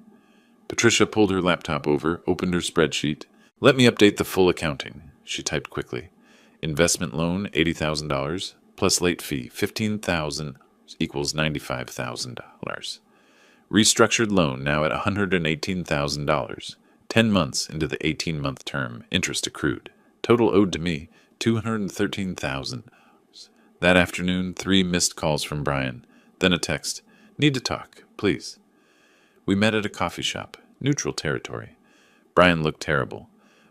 Patricia pulled her laptop over, opened her spreadsheet. Let me update the full accounting, she typed quickly. Investment loan, $80,000, plus late fee, $15,000 equals $95,000. Restructured loan now at $118,000. 10 months into the 18-month term, interest accrued. Total owed to me, $213,000. That afternoon, 3 missed calls from Brian. Then a text. Need to talk, please. We met at a coffee shop, neutral territory. Brian looked terrible.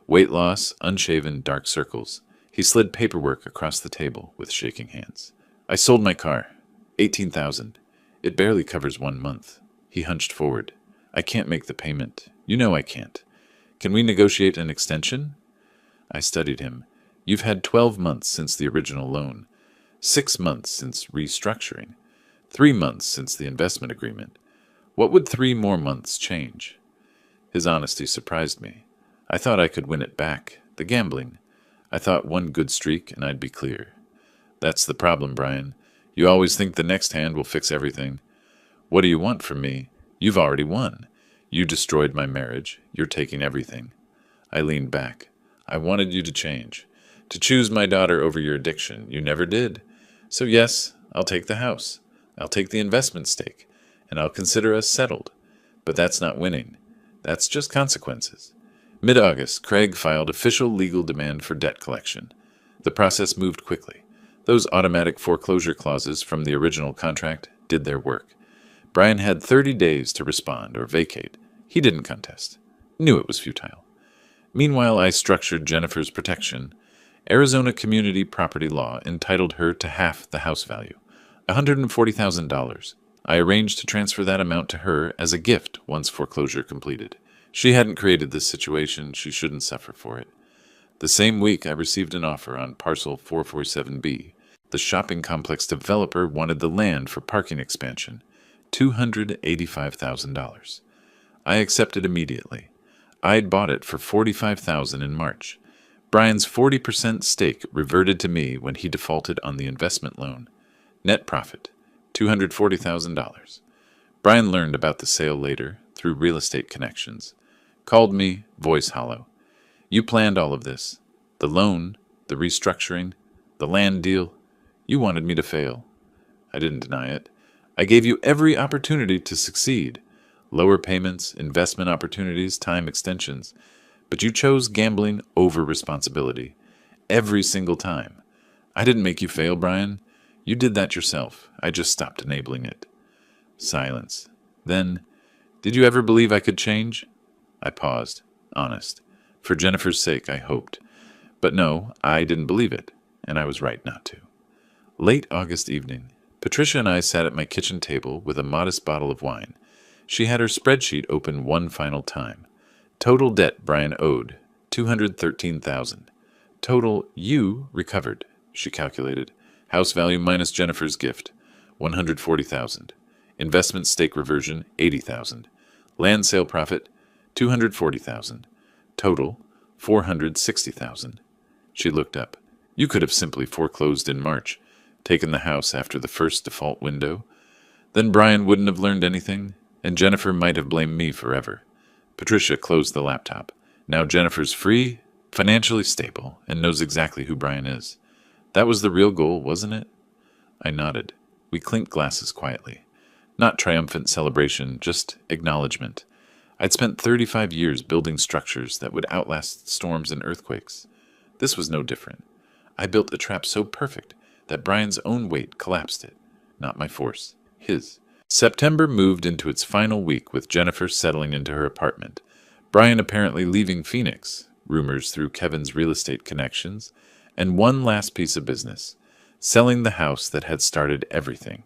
Weight loss, unshaven, dark circles. He slid paperwork across the table with shaking hands. I sold my car. $18,000. It barely covers 1 month. He hunched forward. I can't make the payment. You know I can't. Can we negotiate an extension? I studied him. You've had 12 months since the original loan. 6 months since restructuring. 3 months since the investment agreement. What would 3 more months change? His honesty surprised me. I thought I could win it back. The gambling. I thought one good streak and I'd be clear. That's the problem, Brian. You always think the next hand will fix everything. What do you want from me? You've already won. You destroyed my marriage. You're taking everything. I leaned back. I wanted you to change. To choose my daughter over your addiction. You never did. So yes, I'll take the house. I'll take the investment stake. And I'll consider us settled. But that's not winning. That's just consequences. Mid-August, Craig filed official legal demand for debt collection. The process moved quickly. Those automatic foreclosure clauses from the original contract did their work. Brian had 30 days to respond or vacate. He didn't contest. Knew it was futile. Meanwhile, I structured Jennifer's protection. Arizona community property law entitled her to half the house value, $140,000. I arranged to transfer that amount to her as a gift once foreclosure completed. She hadn't created this situation. She shouldn't suffer for it. The same week, I received an offer on parcel 447B. The shopping complex developer wanted the land for parking expansion, $285,000. I accepted immediately. I'd bought it for $45,000 in March. Brian's 40% stake reverted to me when he defaulted on the investment loan. Net profit, $240,000. Brian learned about the sale later through real estate connections. Called me, voice hollow. You planned all of this. The loan, the restructuring, the land deal. You wanted me to fail. I didn't deny it. I gave you every opportunity to succeed. Lower payments, investment opportunities, time extensions. But you chose gambling over responsibility. Every single time. I didn't make you fail, Brian. You did that yourself. I just stopped enabling it. Silence. Then, did you ever believe I could change? I paused, honest. For Jennifer's sake, I hoped. But no, I didn't believe it, and I was right not to. Late August evening, Patricia and I sat at my kitchen table with a modest bottle of wine. She had her spreadsheet open one final time. Total debt Brian owed, $213,000. Total you recovered, she calculated. House value minus Jennifer's gift, $140,000. Investment stake reversion, $80,000. Land sale profit, $240,000. Total, $460,000. She looked up. You could have simply foreclosed in March, taken the house after the first default window. Then Brian wouldn't have learned anything, and Jennifer might have blamed me forever. Patricia closed the laptop. Now Jennifer's free, financially stable, and knows exactly who Brian is. That was the real goal, wasn't it? I nodded. We clinked glasses quietly. Not triumphant celebration, just acknowledgement. I'd spent 35 years building structures that would outlast storms and earthquakes. This was no different. I built a trap so perfect that Brian's own weight collapsed it. Not my force. His. September moved into its final week with Jennifer settling into her apartment. Brian apparently leaving Phoenix, rumors through Kevin's real estate connections, and one last piece of business, selling the house that had started everything.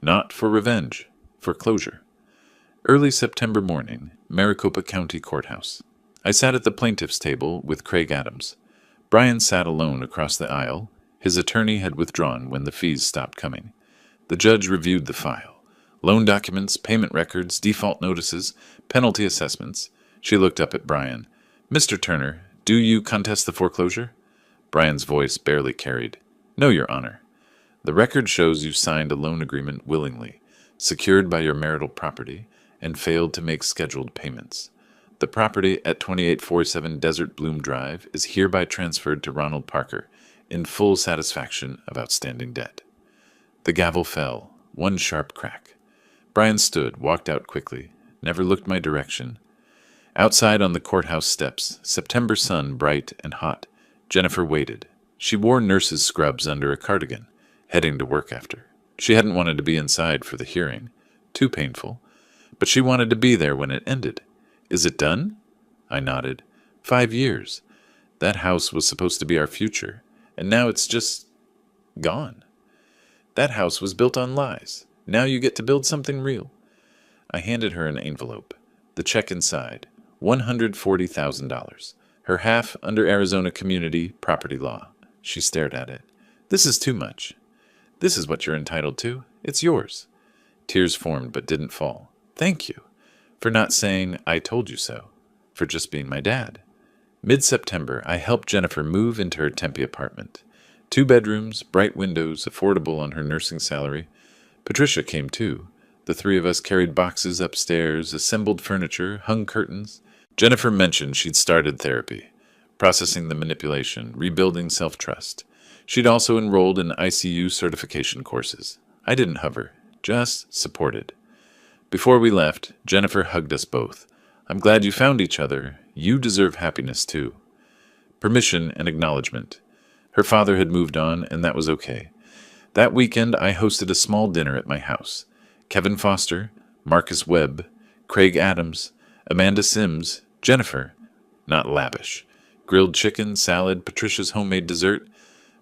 Not for revenge, for closure. Early September morning, Maricopa County Courthouse. I sat at the plaintiff's table with Craig Adams. Brian sat alone across the aisle. His attorney had withdrawn when the fees stopped coming. The judge reviewed the file. Loan documents, payment records, default notices, penalty assessments. She looked up at Brian. Mr. Turner, do you contest the foreclosure? Brian's voice barely carried. No, Your Honor. The record shows you signed a loan agreement willingly, secured by your marital property, and failed to make scheduled payments. The property at 2847 Desert Bloom Drive is hereby transferred to Ronald Parker in full satisfaction of outstanding debt. The gavel fell, one sharp crack. Brian stood, walked out quickly, never looked my direction. Outside on the courthouse steps, September sun bright and hot, Jennifer waited. She wore nurse's scrubs under a cardigan, heading to work after. She hadn't wanted to be inside for the hearing. Too painful. But she wanted to be there when it ended. Is it done? I nodded. 5 years. That house was supposed to be our future, and now it's just gone. That house was built on lies. Now you get to build something real. I handed her an envelope. The check inside, $140,000. Her half under Arizona community property law. She stared at it. This is too much. This is what you're entitled to. It's yours. Tears formed but didn't fall. Thank you. For not saying, I told you so. For just being my dad. Mid-September, I helped Jennifer move into her Tempe apartment. 2 bedrooms, bright windows, affordable on her nursing salary. Patricia came too. The 3 of us carried boxes upstairs, assembled furniture, hung curtains. Jennifer mentioned she'd started therapy, processing the manipulation, rebuilding self-trust. She'd also enrolled in ICU certification courses. I didn't hover, just supported. Before we left, Jennifer hugged us both. I'm glad you found each other. You deserve happiness, too. Permission and acknowledgement. Her father had moved on, and that was okay. That weekend, I hosted a small dinner at my house. Kevin Foster, Marcus Webb, Craig Adams, Amanda Sims, Jennifer. Not lavish. Grilled chicken, salad, Patricia's homemade dessert.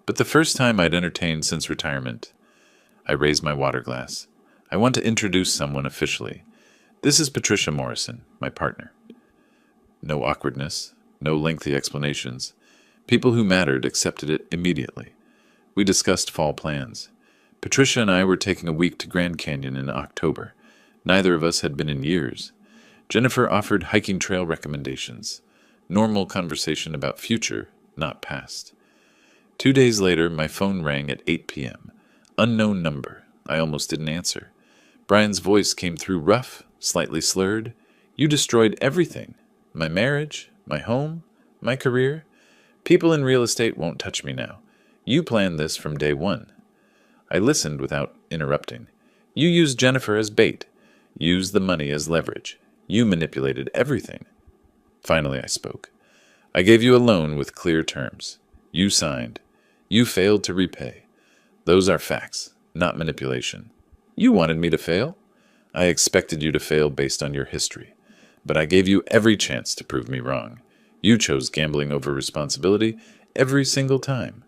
But the first time I'd entertained since retirement. I raised my water glass. I want to introduce someone officially. This is Patricia Morrison, my partner. No awkwardness, no lengthy explanations. People who mattered accepted it immediately. We discussed fall plans. Patricia and I were taking a week to Grand Canyon in October. Neither of us had been in years. Jennifer offered hiking trail recommendations. Normal conversation about future, not past. 2 days later, my phone rang at 8 p.m. Unknown number. I almost didn't answer. Brian's voice came through rough, slightly slurred. You destroyed everything. My marriage, my home, my career. People in real estate won't touch me now. You planned this from day one. I listened without interrupting. You used Jennifer as bait. Used the money as leverage. You manipulated everything. Finally, I spoke. I gave you a loan with clear terms. You signed. You failed to repay. Those are facts, not manipulation. You wanted me to fail. I expected you to fail based on your history. But I gave you every chance to prove me wrong. You chose gambling over responsibility every single time.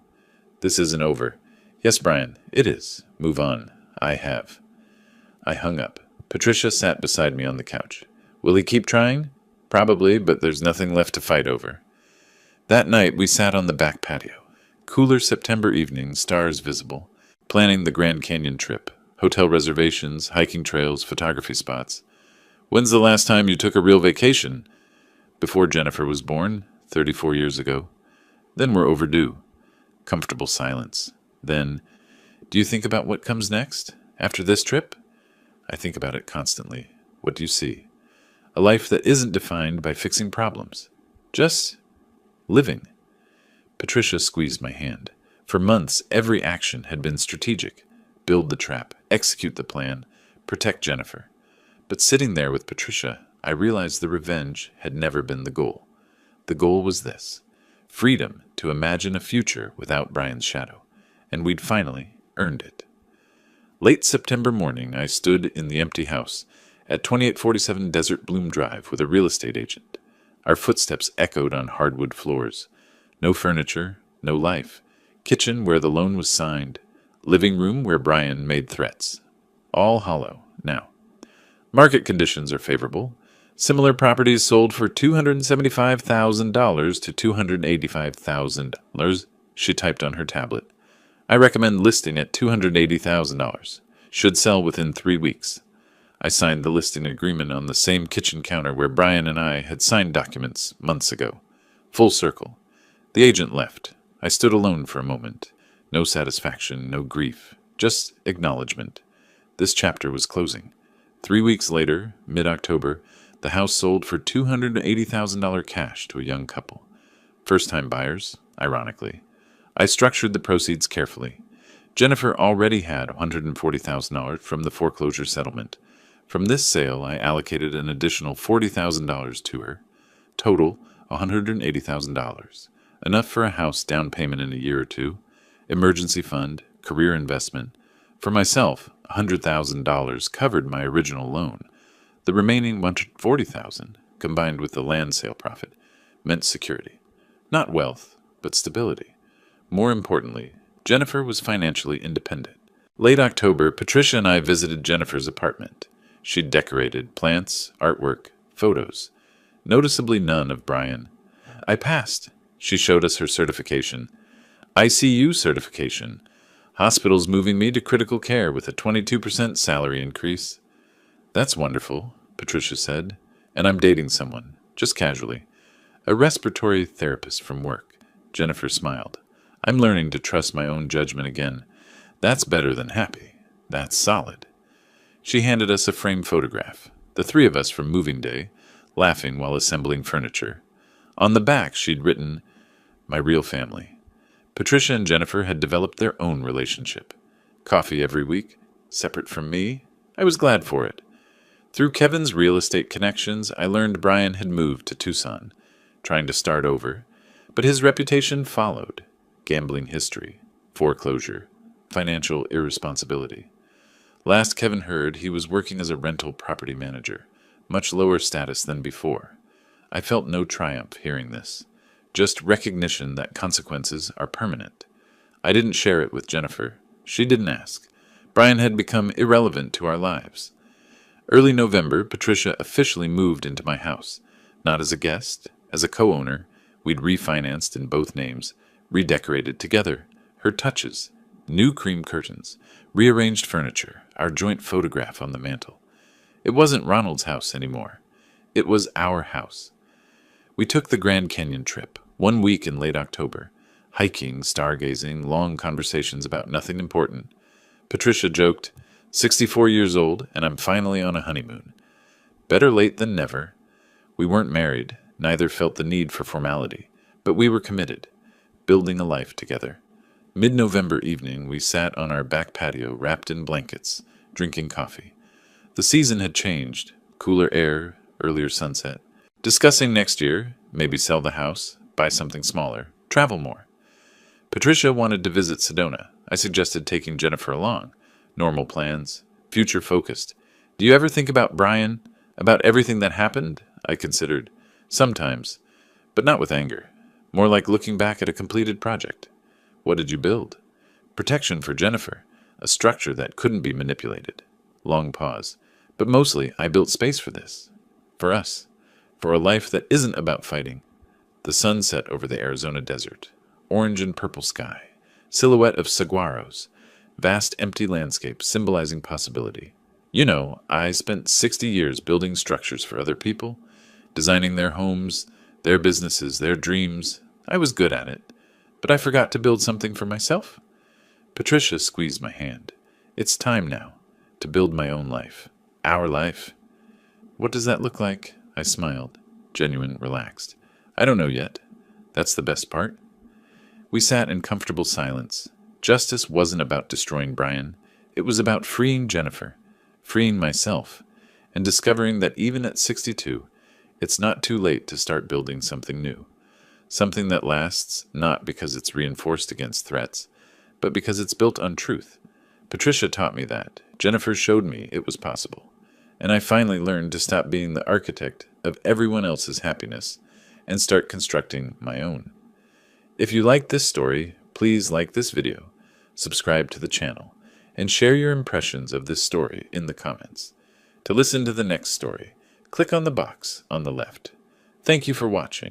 This isn't over. Yes, Brian, it is. Move on. I have. I hung up. Patricia sat beside me on the couch. Will he keep trying? Probably, but there's nothing left to fight over. That night, we sat on the back patio. Cooler September evening, stars visible. Planning the Grand Canyon trip. Hotel reservations, hiking trails, photography spots. When's the last time you took a real vacation? Before Jennifer was born, 34 years ago. Then we're overdue. Comfortable silence. Then, do you think about what comes next? After this trip? I think about it constantly. What do you see? A life that isn't defined by fixing problems. Just living. Patricia squeezed my hand. For months, every action had been strategic. Build the trap, execute the plan, protect Jennifer. But sitting there with Patricia, I realized the revenge had never been the goal. The goal was this: freedom to imagine a future without Brian's shadow. And we'd finally earned it. Late September morning, I stood in the empty house at 2847 Desert Bloom Drive with a real estate agent. Our footsteps echoed on hardwood floors. No furniture, no life. Kitchen where the loan was signed. Living room where Brian made threats. All hollow now. Market conditions are favorable. Similar properties sold for $275,000 to $285,000, she typed on her tablet. I recommend listing at $280,000. Should sell within 3 weeks. I signed the listing agreement on the same kitchen counter where Brian and I had signed documents months ago. Full circle. The agent left. I stood alone for a moment. No satisfaction, no grief, just acknowledgement. This chapter was closing. 3 weeks later, mid-October, the house sold for $280,000 cash to a young couple. First-time buyers, ironically. I structured the proceeds carefully. Jennifer already had $140,000 from the foreclosure settlement. From this sale, I allocated an additional $40,000 to her. Total, $180,000. Enough for a house down payment in a year or two. Emergency fund, career investment. For myself, $100,000 covered my original loan. The remaining $140,000, combined with the land sale profit, meant security. Not wealth, but stability. More importantly, Jennifer was financially independent. Late October, Patricia and I visited Jennifer's apartment. She'd decorated plants, artwork, photos. Noticeably none of Brian. I passed. She showed us her certification. ICU certification. Hospital's moving me to critical care with a 22% salary increase. That's wonderful, Patricia said. And I'm dating someone, just casually. A respiratory therapist from work. Jennifer smiled. I'm learning to trust my own judgment again. That's better than happy. That's solid. She handed us a framed photograph, the three of us from moving day, laughing while assembling furniture. On the back, she'd written, "My real family." Patricia and Jennifer had developed their own relationship. Coffee every week, separate from me. I was glad for it. Through Kevin's real estate connections, I learned Brian had moved to Tucson, trying to start over, but his reputation followed. Gambling history, foreclosure, financial irresponsibility. Last Kevin heard, he was working as a rental property manager, much lower status than before. I felt no triumph hearing this, just recognition that consequences are permanent. I didn't share it with Jennifer. She didn't ask. Brian had become irrelevant to our lives. Early November, Patricia officially moved into my house, not as a guest, as a co-owner. We'd refinanced in both names, redecorated together, her touches, new cream curtains, rearranged furniture, our joint photograph on the mantel. It wasn't Ronald's house anymore. It was our house. We took the Grand Canyon trip, 1 week in late October. Hiking, stargazing, long conversations about nothing important. Patricia joked, 64 years old, and I'm finally on a honeymoon. Better late than never. We weren't married, neither felt the need for formality, but we were committed, building a life together. Mid-November evening, we sat on our back patio wrapped in blankets, drinking coffee. The season had changed, cooler air, earlier sunset. Discussing next year, maybe sell the house, buy something smaller, travel more. Patricia wanted to visit Sedona. I suggested taking Jennifer along. Normal plans, future focused. Do you ever think about Brian? About everything that happened? I considered. Sometimes, but not with anger. More like looking back at a completed project. What did you build? Protection for Jennifer, a structure that couldn't be manipulated. Long pause. But mostly, I built space for this. For us. For a life that isn't about fighting. The sun set over the Arizona desert. Orange and purple sky. Silhouette of saguaros. Vast empty landscape symbolizing possibility. You know, I spent 60 years building structures for other people. Designing their homes, their businesses, their dreams. I was good at it. But I forgot to build something for myself. Patricia squeezed my hand. It's time now to build my own life. Our life. What does that look like? I smiled, genuine, relaxed. I don't know yet. That's the best part. We sat in comfortable silence. Justice wasn't about destroying Brian. It was about freeing Jennifer, freeing myself, and discovering that even at 62, it's not too late to start building something new. Something that lasts not because it's reinforced against threats, but because it's built on truth. Patricia taught me that. Jennifer showed me it was possible. And I finally learned to stop being the architect of everyone else's happiness and start constructing my own. If you like this story, please like this video, subscribe to the channel, and share your impressions of this story in the comments. To listen to the next story, click on the box on the left. Thank you for watching.